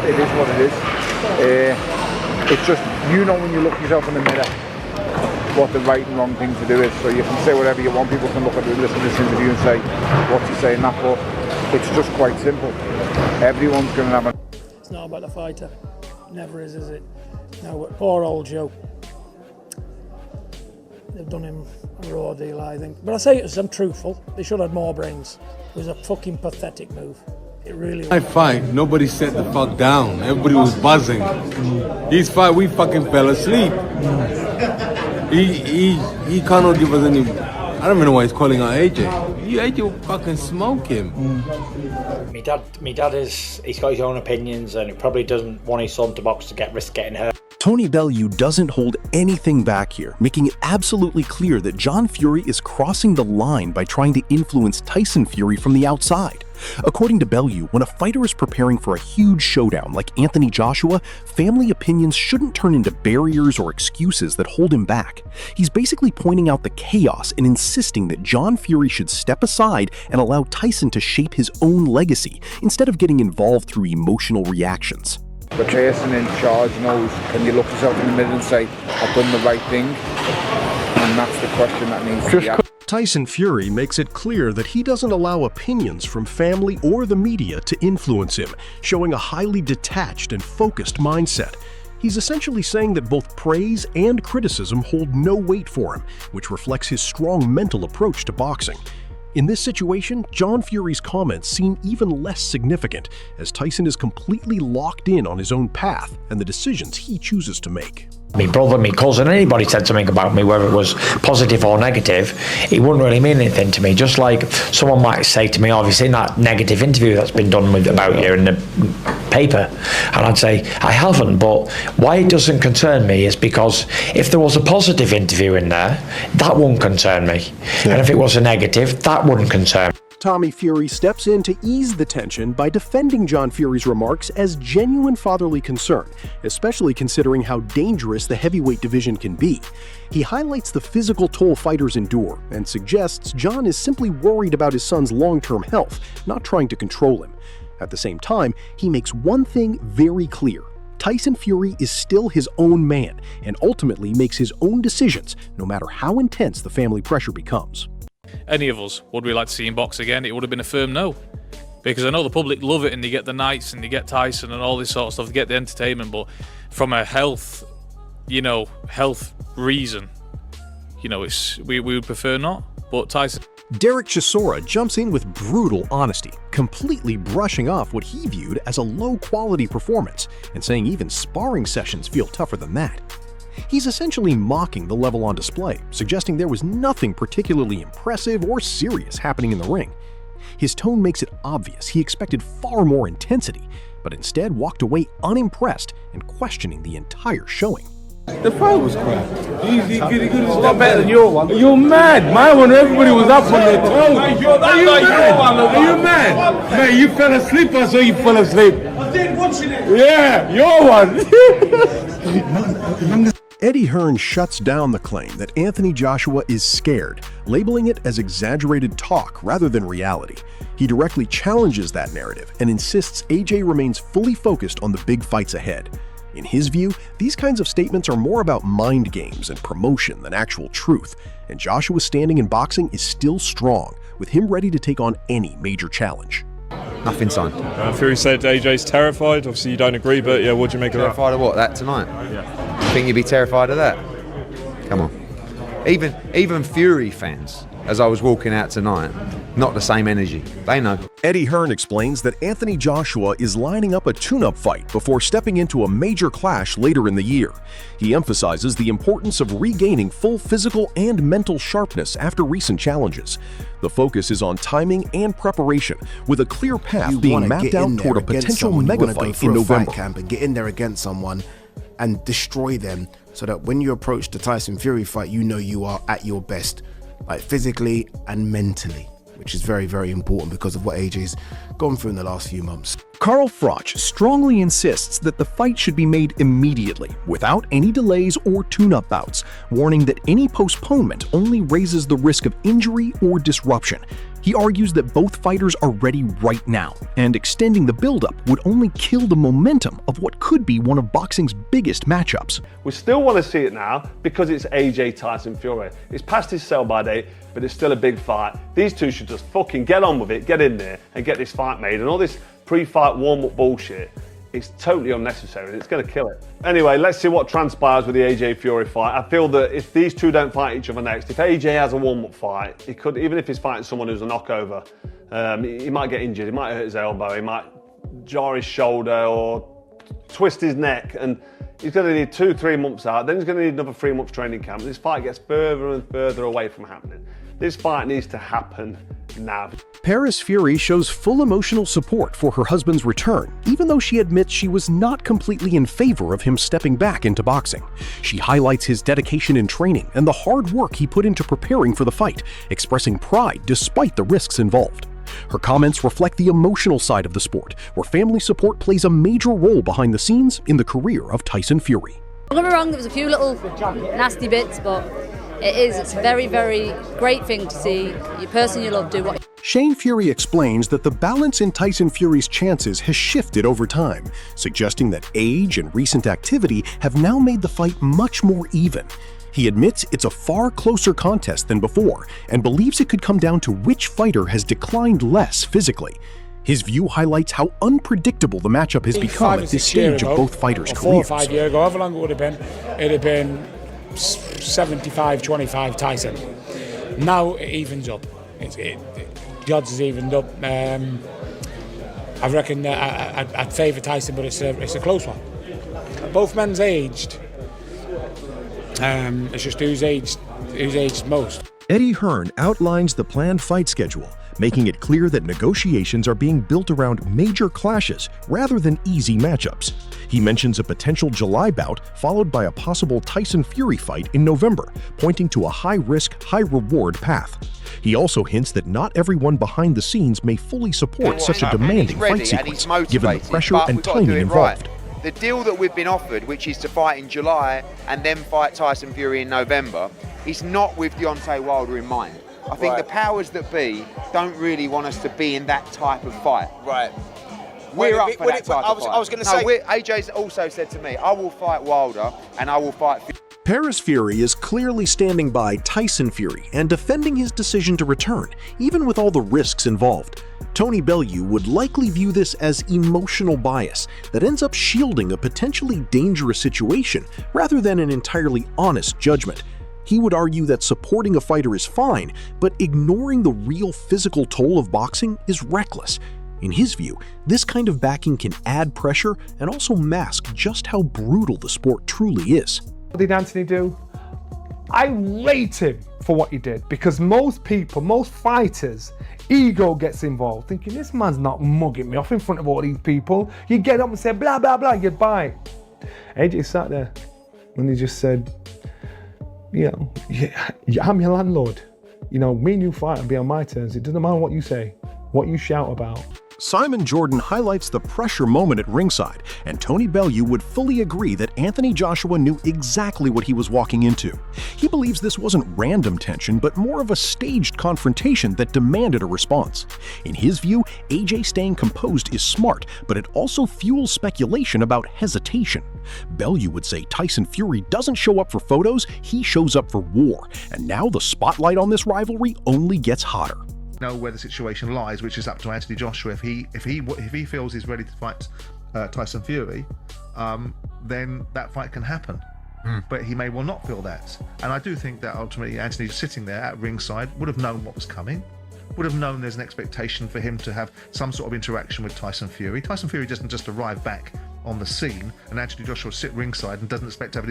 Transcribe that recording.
it is what it is. It's just, you know, when you look yourself in the mirror, what the right and wrong thing to do is. So you can say whatever you want. People can look at it, listen to this interview and say, what's he saying that for? It's just quite simple. Everyone's going to have a... It's not about the fighter. Never is it? No, but poor old Joe. They've done him a raw deal, I think. But I say it as I'm truthful. They should have more brains. It was a fucking pathetic move. It really was. I fight. Nobody sat the fuck down. Everybody was buzzing. His fight, we fucking fell asleep. He cannot give us any... I don't even know why he's calling out AJ. AJ will fucking smoke him. My dad he's got his own opinions and he probably doesn't want his son to box to risk getting hurt. TonyBellew doesn't hold anything back here, making it absolutely clear that JohnFury is crossing the line by trying to influence TysonFury from the outside. According to Bellew, when a fighter is preparing for a huge showdown like Anthony Joshua, family opinions shouldn't turn into barriers or excuses that hold him back. He's basically pointing out the chaos and insisting that JohnFury should step aside and allow Tyson to shape his own legacy, instead of getting involved through emotional reactions. The person in charge knows, can you look yourself in the mirror and say, I've done the right thing? And that's the question that needs to be asked. TysonFury makes it clear that he doesn't allow opinions from family or the media to influence him, showing a highly detached and focused mindset. He's essentially saying that both praise and criticism hold no weight for him, which reflects his strong mental approach to boxing. In this situation, JohnFury's comments seem even less significant, as Tyson is completely locked in on his own path and the decisions he chooses to make. My brother, my cousin, anybody said something about me, whether it was positive or negative, it wouldn't really mean anything to me. Just like someone might say to me, oh, have you seen that negative interview that's been done about you in the paper? And I'd say, I haven't, but why it doesn't concern me is because if there was a positive interview in there, that wouldn't concern me. Yeah. And if it was a negative, that wouldn't concern me. Tommy Fury steps in to ease the tension by defending JohnFury's remarks as genuine fatherly concern, especially considering how dangerous the heavyweight division can be. He highlights the physical toll fighters endure and suggests John is simply worried about his son's long-term health, not trying to control him. At the same time, he makes one thing very clear. TysonFury is still his own man and ultimately makes his own decisions, no matter how intense the family pressure becomes. Any of us, would we like to see him box again? It would have been a firm no. Because I know the public love it and they get the nights and they get Tyson and all this sort of stuff, they get the entertainment, but from a health reason, we would prefer not. But Tyson... Derek Chisora jumps in with brutal honesty, completely brushing off what he viewed as a low-quality performance and saying even sparring sessions feel tougher than that. He's essentially mocking the level on display, suggesting there was nothing particularly impressive or serious happening in the ring. His tone makes it obvious he expected far more intensity, but instead walked away unimpressed and questioning the entire showing. The fight was crap. It's not better than your one. You're mad. My one, everybody was up on their toes. Are you mad? Mate, you fell asleep. I saw you fell asleep. I did watching it. Yeah, your one. Eddie Hearn shuts down the claim that Anthony Joshua is scared, labeling it as exaggerated talk rather than reality. He directly challenges that narrative and insists AJ remains fully focused on the big fights ahead. In his view, these kinds of statements are more about mind games and promotion than actual truth, and Joshua's standing in boxing is still strong, with him ready to take on any major challenge. Nothing signed. Fury said AJ's terrified. Obviously you don't agree, but yeah, what do you make of that? Terrified of what? That tonight? Yeah. You think you'd be terrified of that? Come on. Even Fury fans, as I was walking out tonight, not the same energy. They know. Eddie Hearn explains that Anthony Joshua is lining up a tune-up fight before stepping into a major clash later in the year. He emphasizes the importance of regaining full physical and mental sharpness after recent challenges. The focus is on timing and preparation, with a clear path being mapped out toward a potential mega fight in November. Camp and get in there against someone and destroy them, so that when you approach the Tyson Fury fight, you know you are at your best, like physically and mentally, which is very, very important because of what AJ's gone through in the last few months. Carl Froch strongly insists that the fight should be made immediately, without any delays or tune-up bouts, warning that any postponement only raises the risk of injury or disruption. He argues that both fighters are ready right now, and extending the build-up would only kill the momentum of what could be one of boxing's biggest matchups. We still want to see it now because it's AJ Tyson Fury. It's past his sell-by date, but it's still a big fight. These two should just fucking get on with it, get in there, and get this fight made. And all this pre-fight warm-up bullshit, it's totally unnecessary and it's going to kill it. Anyway, let's see what transpires with the AJ Fury fight. I feel that if these two don't fight each other next, if AJ has a warm-up fight, he could, even if he's fighting someone who's a knockover, he might get injured, he might hurt his elbow, he might jar his shoulder or twist his neck, and he's going to need 2-3 months out, then he's going to need another 3 months training camp. This fight gets further and further away from happening. This fight needs to happen now. Paris Fury shows full emotional support for her husband's return, even though she admits she was not completely in favor of him stepping back into boxing. She highlights his dedication in training and the hard work he put into preparing for the fight, expressing pride despite the risks involved. Her comments reflect the emotional side of the sport, where family support plays a major role behind the scenes in the career of Tyson Fury. Don't get me wrong, there was a few little nasty bits, but it's a very, very great thing to see your person you love do what. Shane Fury explains that the balance in Tyson Fury's chances has shifted over time, suggesting that age and recent activity have now made the fight much more even. He admits it's a far closer contest than before and believes it could come down to which fighter has declined less physically. His view highlights how unpredictable the matchup has become at this stage of both fighters' careers. 4 or 5 years ago, however long it would have been, it'd have been 75-25 Tyson. Now it evens up. The odds has evened up. I reckon I'd favour Tyson, but it's a close one. Both men's aged. It's just who's aged most. Eddie Hearn outlines the planned fight schedule, making it clear that negotiations are being built around major clashes rather than easy matchups. He mentions a potential July bout followed by a possible Tyson Fury fight in November, pointing to a high-risk, high-reward path. He also hints that not everyone behind the scenes may fully support such a demanding fight sequence, given the pressure and timing involved. The deal that we've been offered, which is to fight in July and then fight Tyson Fury in November, is not with Deontay Wilder in mind. I think the powers that be don't really want us to be in that type of fight. Right. We're up for that type of fight. I was going to say... AJ's also said to me, I will fight Wilder and I will fight Fury. Paris Fury is clearly standing by Tyson Fury and defending his decision to return, even with all the risks involved. TonyBellew would likely view this as emotional bias that ends up shielding a potentially dangerous situation rather than an entirely honest judgment. He would argue that supporting a fighter is fine, but ignoring the real physical toll of boxing is reckless. In his view, this kind of backing can add pressure and also mask just how brutal the sport truly is. What did Anthony do? I rate him for what he did, because most people, most fighters, ego gets involved, thinking this man's not mugging me off in front of all these people. You get up and say blah blah blah, goodbye. AJ sat there and he just said, you know, I'm your landlord. You know, me and you fight and be on my terms. It doesn't matter what you say, what you shout about. Simon Jordan highlights the pressure moment at ringside, and TonyBellew would fully agree that Anthony Joshua knew exactly what he was walking into. He believes this wasn't random tension, but more of a staged confrontation that demanded a response. In his view, AJ staying composed is smart, but it also fuels speculation about hesitation. Bellew would say Tyson Fury doesn't show up for photos, he shows up for war, and now the spotlight on this rivalry only gets hotter. Know where the situation lies, which is up to Anthony Joshua. If he feels he's ready to fight Tyson Fury, then that fight can happen. But he may well not feel that, and I do think that ultimately Anthony, sitting there at ringside, would have known what was coming, would have known there's an expectation for him to have some sort of interaction with Tyson Fury. Tyson Fury doesn't just arrive back on the scene, and Anthony Joshua sit ringside and doesn't expect to have